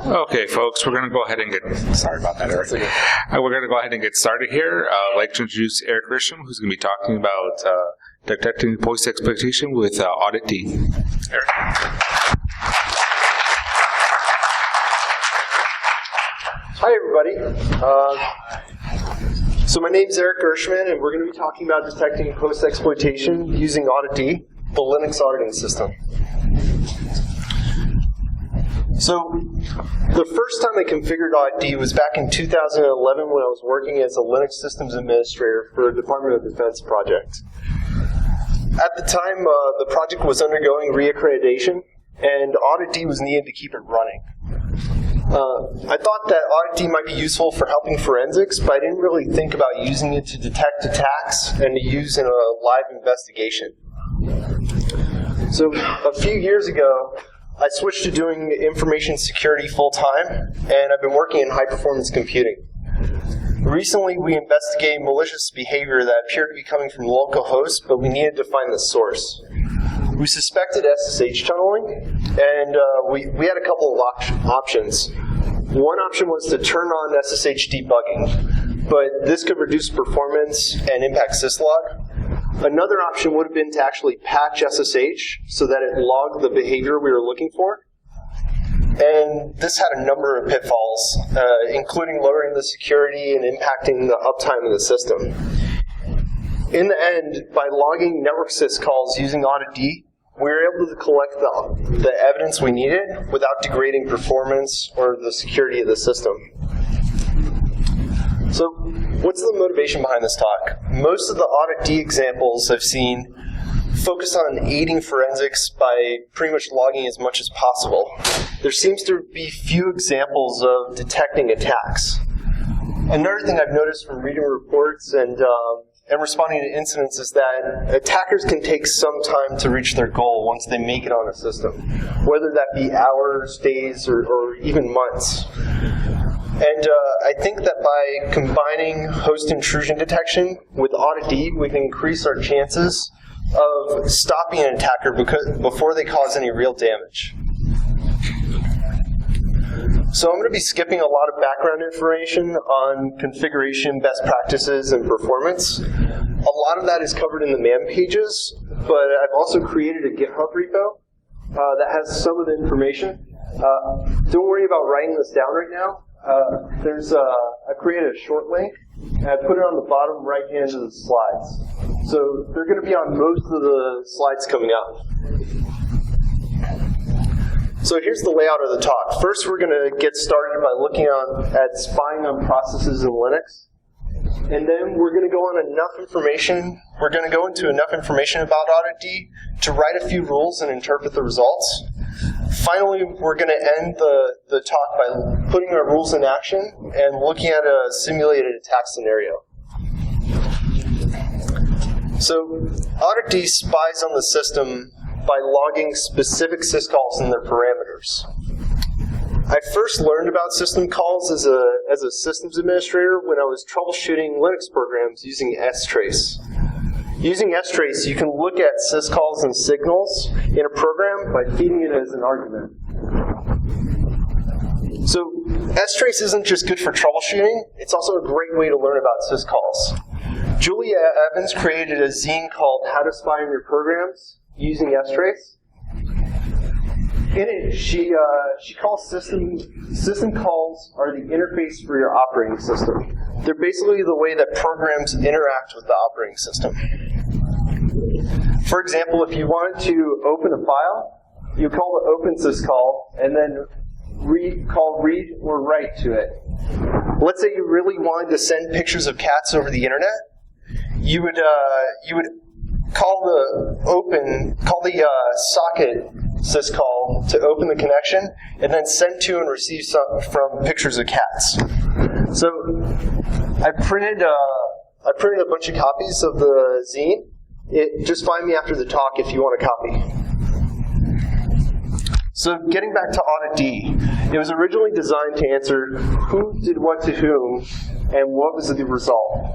Okay, folks, we're going to go ahead and sorry about that, Eric. We're going to go ahead and get started here. I'd like to introduce Eric Gershman, who's going to be talking about detecting post-exploitation with Auditd. Eric. Hi, everybody. So my name's Eric Gershman, and we're going to be talking about detecting post-exploitation using Auditd, the Linux auditing system. So the first time I configured Auditd was back in 2011 when I was working as a Linux systems administrator for a Department of Defense project. At the time, the project was undergoing reaccreditation, and Auditd was needed to keep it running. I thought that Auditd might be useful for helping forensics, but I didn't really think about using it to detect attacks and to use in a live investigation. So a few years ago, I switched to doing information security full-time, and I've been working in high-performance computing. Recently, we investigated malicious behavior that appeared to be coming from local hosts, but we needed to find the source. We suspected SSH tunneling, and we had a couple of options. One option was to turn on SSH debugging, but this could reduce performance and impact syslog. Another option would have been to actually patch SSH so that it logged the behavior we were looking for. And this had a number of pitfalls, including lowering the security and impacting the uptime of the system. In the end, by logging network syscalls using Auditd, we were able to collect the evidence we needed without degrading performance or the security of the system. So, what's the motivation behind this talk? Most of the Auditd examples I've seen focus on aiding forensics by pretty much logging as much as possible. There seems to be few examples of detecting attacks. Another thing I've noticed from reading reports and responding to incidents is that attackers can take some time to reach their goal once they make it on a system, whether that be hours, days, or even months. And I think that by combining host intrusion detection with Auditd, we can increase our chances of stopping an attacker before they cause any real damage. So I'm going to be skipping a lot of background information on configuration, best practices, and performance. A lot of that is covered in the man pages, but I've also created a GitHub repo that has some of the information. Don't worry about writing this down right now. I created a short link, and I put it on the bottom right hand of the slides. So they're going to be on most of the slides coming up. So here's the layout of the talk. First, we're going to get started by looking at spying on processes in Linux. And then we're going to go on enough information, we're going to go into enough information about Auditd to write a few rules and interpret the results. Finally, we're going to end the talk by putting our rules in action and looking at a simulated attack scenario. So, Auditd spies on the system by logging specific syscalls and their parameters. I first learned about system calls as a systems administrator when I was troubleshooting Linux programs using strace. Using strace, you can look at syscalls and signals in a program by feeding it as an argument. So strace isn't just good for troubleshooting, it's also a great way to learn about syscalls. Julia Evans created a zine called How to Spy on Your Programs using strace. In it, she calls system calls are the interface for your operating system. They're basically the way that programs interact with the operating system. For example, if you wanted to open a file, you call the open syscall and then call read or write to it. Let's say you really wanted to send pictures of cats over the internet. You would call the socket syscall to open the connection, and then send to and receive some from pictures of cats. So I printed a bunch of copies of the zine. Just find me after the talk if you want a copy. So getting back to Auditd, it was originally designed to answer who did what to whom and what was the result.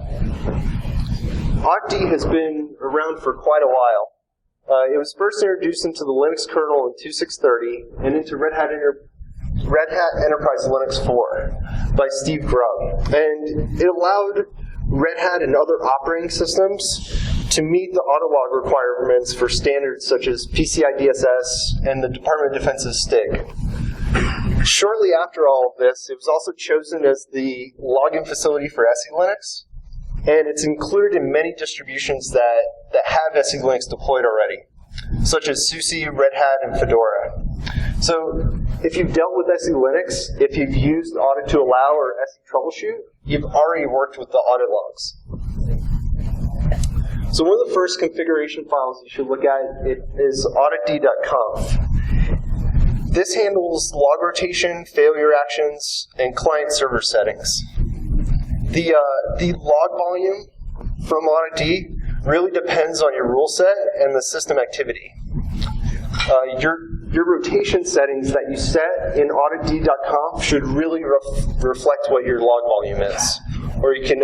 Oddity has been around for quite a while. It was first introduced into the Linux kernel in 2630 and into Red Hat Red Hat Enterprise Linux 4 by Steve Grubb. And it allowed Red Hat and other operating systems to meet the Autolog requirements for standards such as PCI DSS and the Department of Defense's STIG. Shortly after all of this, it was also chosen as the login facility for SE Linux, and it's included in many distributions that have SE Linux deployed already, such as SUSE, Red Hat, and Fedora. So if you've dealt with SE Linux, if you've used Audit to Allow or SE Troubleshoot, you've already worked with the audit logs. So one of the first configuration files you should look at is auditd.conf. This handles log rotation, failure actions, and client-server settings. The log volume from Auditd really depends on your rule set and the system activity. Your rotation settings that you set in auditd.conf should really reflect what your log volume is, or you can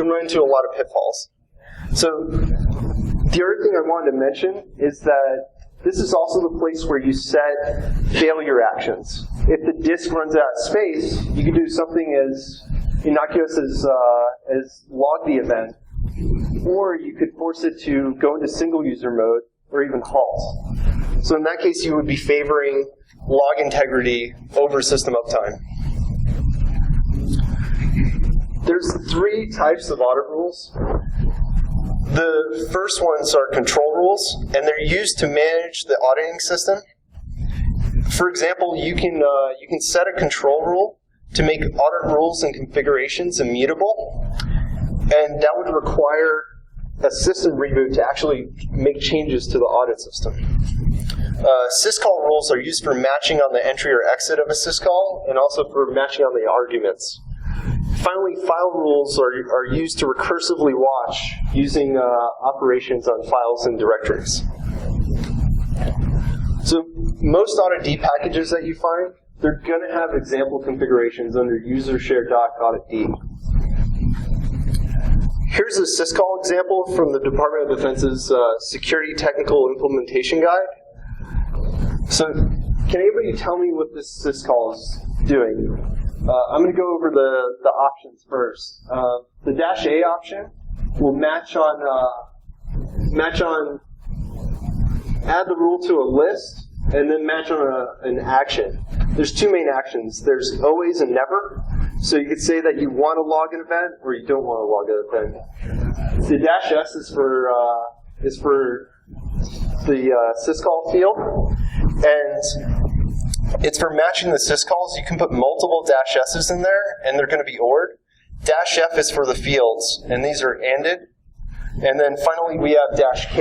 run into a lot of pitfalls. So the other thing I wanted to mention is that this is also the place where you set failure actions. If the disk runs out of space, you can do something as innocuous as log the event, or you could force it to go into single user mode or even halt. So in that case, you would be favoring log integrity over system uptime. There's 3 types of audit rules. The first ones are control rules, and they're used to manage the auditing system. For example, you can set a control rule to make audit rules and configurations immutable, and that would require a system reboot to actually make changes to the audit system. Syscall rules are used for matching on the entry or exit of a syscall, and also for matching on the arguments. Finally, file rules are used to recursively watch using operations on files and directories. So most Auditd packages that you find, they're going to have example configurations under user share doc Auditd. Here's a syscall example from the Department of Defense's Security Technical Implementation Guide. So can anybody tell me what this syscall is doing? I'm going to go over the options first. The -A option will match on add the rule to a list, and then match on an action. There's 2 main actions. There's always and never. So you could say that you want to log an event or you don't want to log an event. The -S is for the syscall field, and it's for matching the syscalls. You can put multiple -S's in there, and they're going to be ORed. -F is for the fields, and these are ANDed. And then finally, we have -K,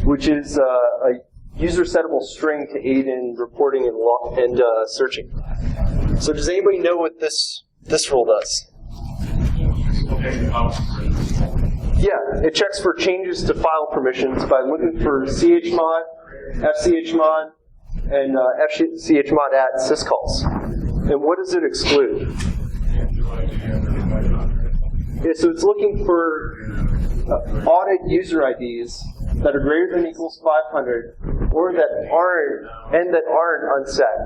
which is a user-settable string to aid in reporting and searching. So does anybody know what this rule does? Yeah, it checks for changes to file permissions by looking for chmod, fchmod, and fchmod at syscalls. And what does it exclude? Yeah, so it's looking for audit user IDs that are greater than or equals 500, or that aren't unset.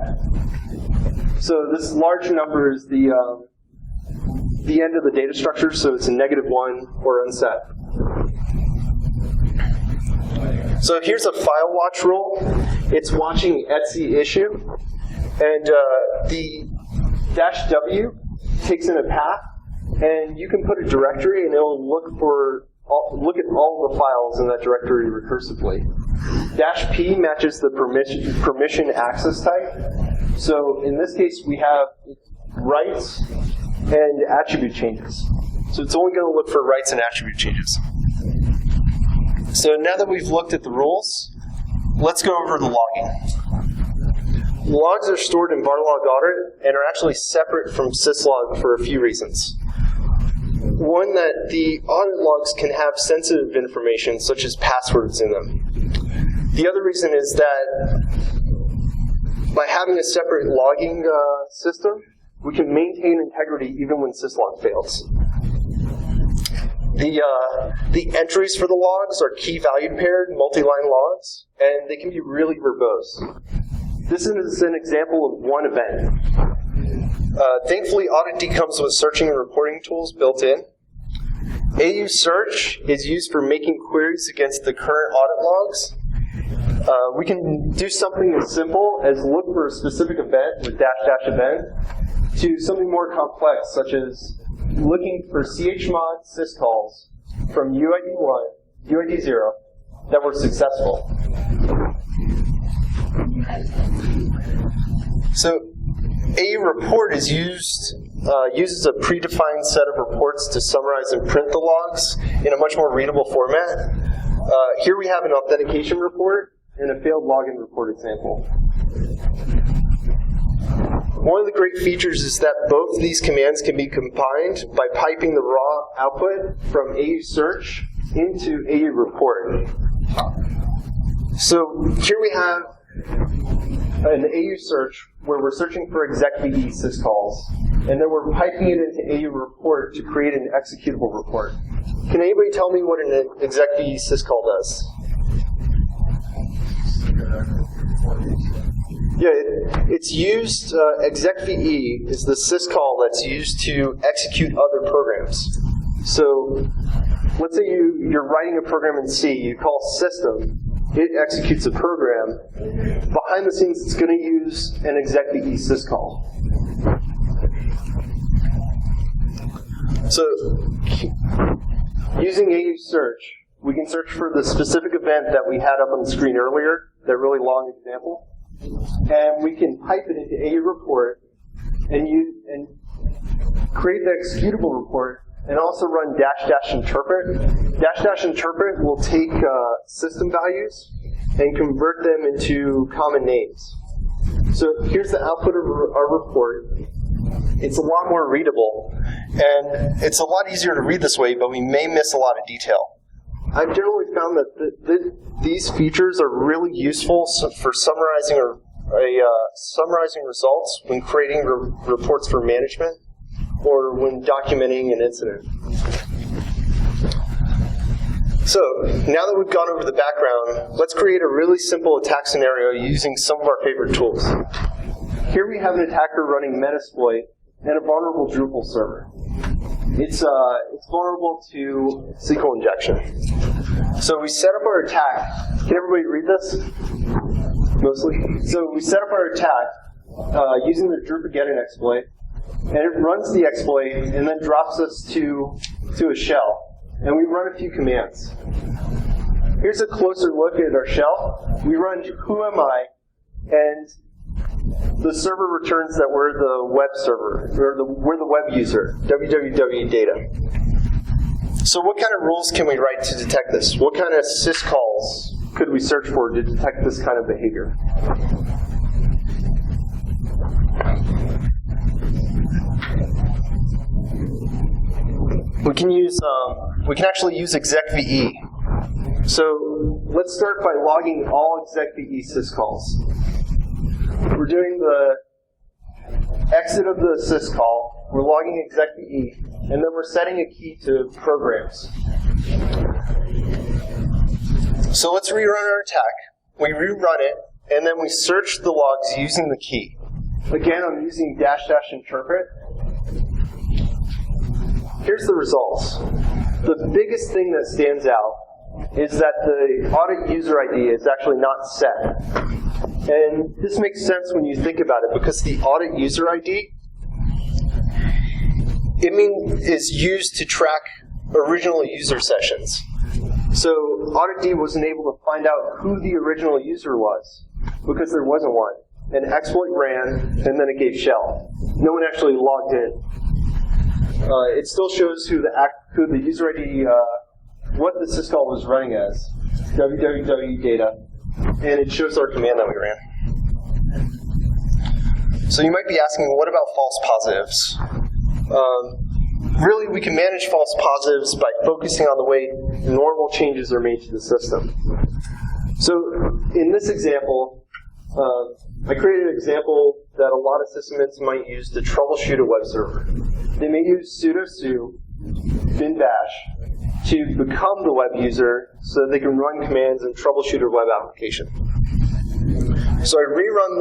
So this large number is the end of the data structure, so it's a -1 or unset. So here's a file watch rule. It's watching etc issue, and the -W takes in a path, and you can put a directory, and it'll look at all the files in that directory recursively. -P matches the permission access type. So in this case, we have rights and attribute changes. So it's only going to look for rights and attribute changes. So now that we've looked at the rules, let's go over the logging. Logs are stored in varlog audit and are actually separate from syslog for a few reasons. One, that the audit logs can have sensitive information, such as passwords in them. The other reason is that by having a separate logging system, we can maintain integrity even when syslog fails. The entries for the logs are key-value paired, multi-line logs, and they can be really verbose. This is an example of one event. Thankfully, Auditd comes with searching and reporting tools built in. AU search is used for making queries against the current audit logs. We can do something as simple as look for a specific event with --event to something more complex, such as looking for chmod syscalls from UID1, UID0 that were successful. So AU report is uses a predefined set of reports to summarize and print the logs in a much more readable format. Here we have an authentication report and a failed login report example. One of the great features is that both of these commands can be combined by piping the raw output from AU search into AU report. So here we have an AU search where we're searching for execve syscalls, and then we're piping it into AU report to create an executable report. Can anybody tell me what an execve syscall does? Yeah, it's used, execve is the syscall that's used to execute other programs. So let's say you're writing a program in C, you call system, it executes a program. Behind the scenes, it's going to use an execve syscall. So using AU search, we can search for the specific event that we had up on the screen earlier, that really long example, and we can pipe it into AU report and create the executable report, and also run --interpret. --interpret will take system values and convert them into common names. So here's the output of our report. It's a lot more readable, and it's a lot easier to read this way, but we may miss a lot of detail. I've generally found that these features are really useful for summarizing summarizing results when creating reports for management or when documenting an incident. So now that we've gone over the background, let's create a really simple attack scenario using some of our favorite tools. Here we have an attacker running Metasploit and a vulnerable Drupal server. It's vulnerable to SQL injection. So we set up our attack. Can everybody read this? Mostly. So we set up our attack using the Drupal exploit, and it runs the exploit and then drops us to a shell. And we run a few commands. Here's a closer look at our shell. We run who am I, and the server returns that we're the web server, or we're the web user, www.data. So what kind of rules can we write to detect this? What kind of syscalls could we search for to detect this kind of behavior? We can actually use execve. So let's start by logging all execve syscalls. We're doing the exit of the syscall, we're logging execve, and then we're setting a key to programs. So let's rerun our attack. We rerun it, and then we search the logs using the key. Again, I'm using --interpret. Here's the results. The biggest thing that stands out is that the audit user ID is actually not set. And this makes sense when you think about it, because the audit user ID is used to track original user sessions. So Auditd wasn't able to find out who the original user was, because there wasn't one. An exploit ran, and then it gave shell. No one actually logged in. It still shows who the user ID, what the syscall was running as, www.data, and it shows our command that we ran. So you might be asking, what about false positives? Really, we can manage false positives by focusing on the way normal changes are made to the system. So in this example, I created an example that a lot of sysadmins might use to troubleshoot a web server. They may use sudo su bin bash to become the web user so that they can run commands and troubleshoot a web application. So I rerun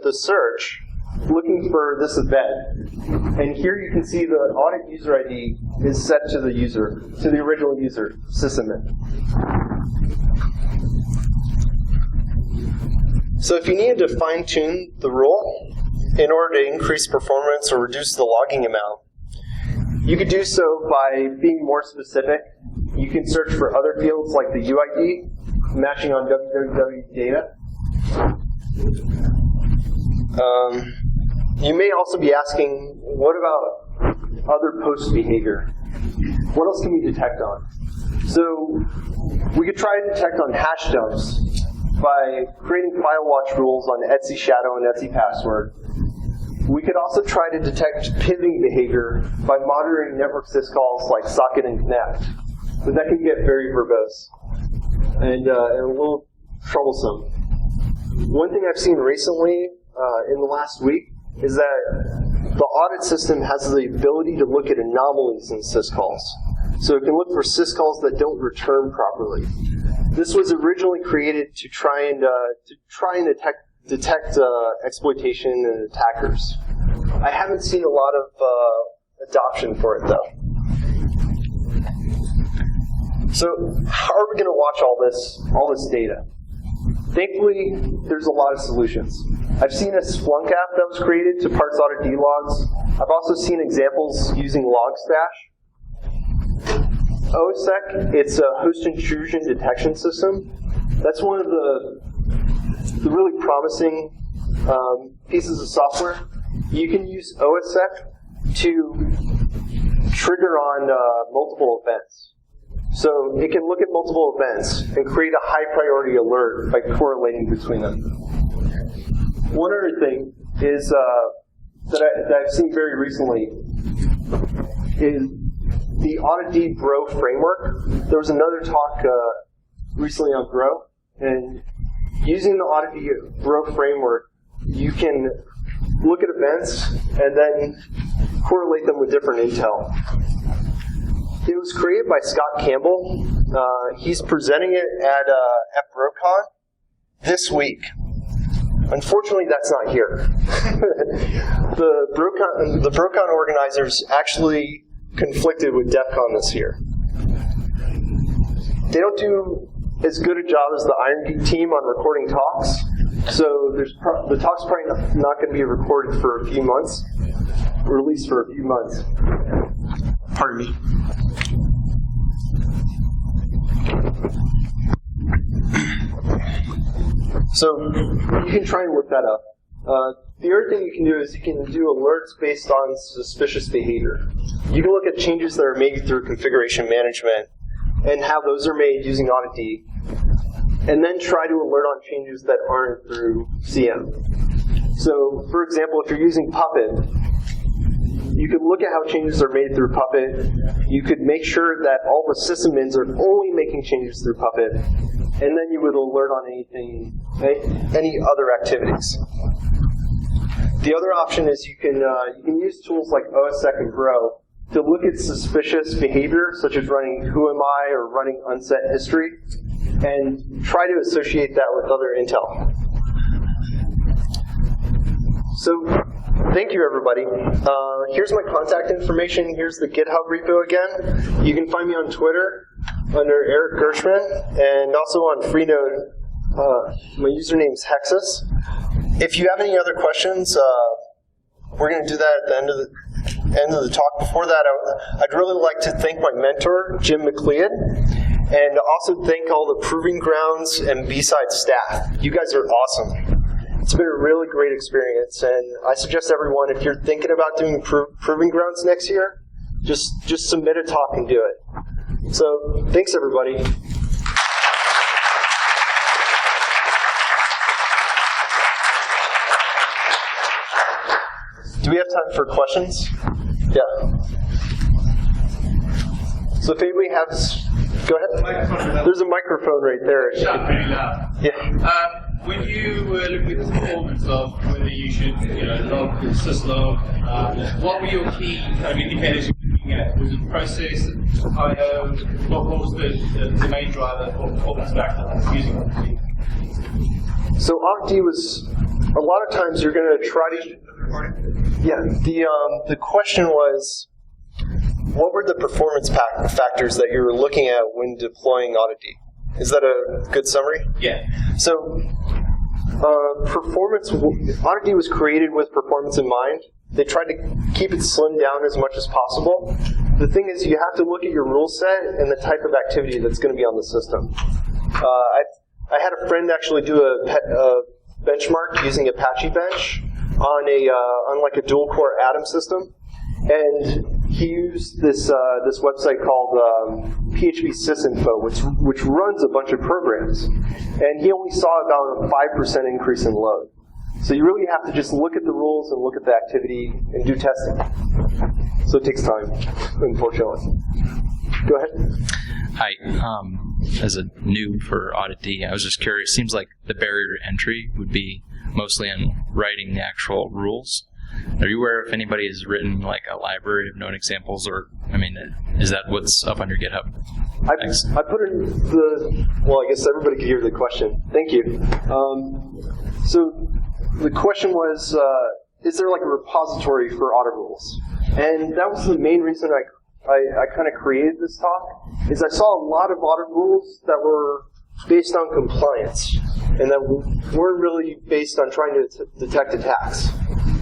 the search, looking for this event. And here you can see the audit user ID is set to the user, to the original user, sysadmin. So if you needed to fine-tune the rule in order to increase performance or reduce the logging amount, you could do so by being more specific. You can search for other fields like the UID, matching on www data. You may also be asking, what about other post behavior? What else can we detect on? So we could try to detect on hash dumps by creating file watch rules on Etsy Shadow and Etsy Password. We could also try to detect pivoting behavior by monitoring network syscalls like socket and connect. But that can get very verbose and a little troublesome. One thing I've seen recently in the last week is that the audit system has the ability to look at anomalies in syscalls. So it can look for syscalls that don't return properly. This was originally created to try and detect exploitation and attackers. I haven't seen a lot of adoption for it though. So how are we going to watch all this data? Thankfully, there's a lot of solutions. I've seen a Splunk app that was created to parse Auditd logs. I've also seen examples using Logstash. OSSEC, it's a host intrusion detection system. That's one of the really promising pieces of software. You can use OSSEC to trigger on multiple events. So it can look at multiple events and create a high priority alert by correlating between them. One other thing is that I've seen very recently is the Auditd Bro framework. There was another talk recently on Bro, and using the Auditd Bro framework, you can look at events and then correlate them with different intel. It was created by Scott Campbell. He's presenting it at BroCon this week. Unfortunately, that's not here. The BroCon organizers actually conflicted with DEF CON this year. They don't do as good a job as the Iron Geek team on recording talks, so the talk's probably not going to be recorded for a few months, released for a few months. Pardon me. So you can try and look that up. The other thing you can do is you can do alerts based on suspicious behavior. You can look at changes that are made through configuration management and how those are made using Auditd, and then try to alert on changes that aren't through CM. So, for example, if you're using Puppet, you could look at how changes are made through Puppet. You could make sure that all the sysadmins are only making changes through Puppet, and then you would alert on any other activities. The other option is you can use tools like OSSEC and Bro to look at suspicious behavior, such as running whoami or running unset history, and try to associate that with other intel. So, thank you, everybody. Here's my contact information. Here's the GitHub repo again. You can find me on Twitter under Eric Gershman, and also on Freenode. My username's Hexus. If you have any other questions, we're going to do that at the end of the talk. Before that, I'd really like to thank my mentor, Jim McLeod, and also thank all the Proving Grounds and BSides staff. You guys are awesome. It's been a really great experience, and I suggest everyone, if you're thinking about doing Proving Grounds next year, just submit a talk and do it. So, thanks everybody. Do we have time for questions? Yeah. So if anybody has, go ahead. There's a microphone right there. Yeah. When you were looking at the performance of whether you should, log, syslog, what were your key kind of indicators you were looking at? Was it process, I/O? What was the main driver for performance factor using Auditd? So Oddity was, a lot of times you're going to try to, the question was, what were the performance factors that you were looking at when deploying Auditd? Is that a good summary? Yeah. So Auditd was created with performance in mind. They tried to keep it slimmed down as much as possible. The thing is, you have to look at your rule set and the type of activity that's going to be on the system. I had a friend actually do a benchmark using Apache Bench on like a dual core Atom system, and he used this website called PHP sysinfo, which runs a bunch of programs, and he only saw about a 5% increase in load. So you really have to just look at the rules and look at the activity and do testing. So it takes time, unfortunately. Go ahead. Hi. As a noob for Auditd, I was just curious. Seems like the barrier to entry would be mostly in writing the actual rules. Are you aware if anybody has written like a library of known examples, or is that what's up on your GitHub? I put in well, I guess everybody could hear the question. Thank you. So the question was, is there like a repository for audit rules? And that was the main reason I kind of created this talk, is I saw a lot of audit rules that were based on compliance and that weren't really based on trying to detect attacks.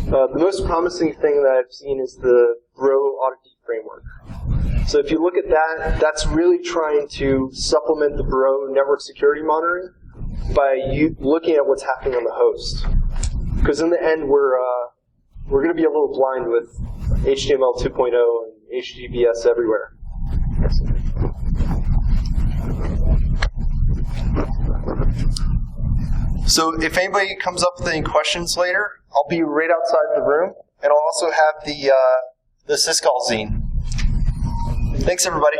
The most promising thing that I've seen is the Bro Auditd framework. So if you look at that, that's really trying to supplement the Bro network security monitoring by looking at what's happening on the host. Because in the end, we're going to be a little blind with HTML 2.0 and HTTPS everywhere. So if anybody comes up with any questions later, I'll be right outside the room, and I'll also have the syscall zine. Thanks, everybody.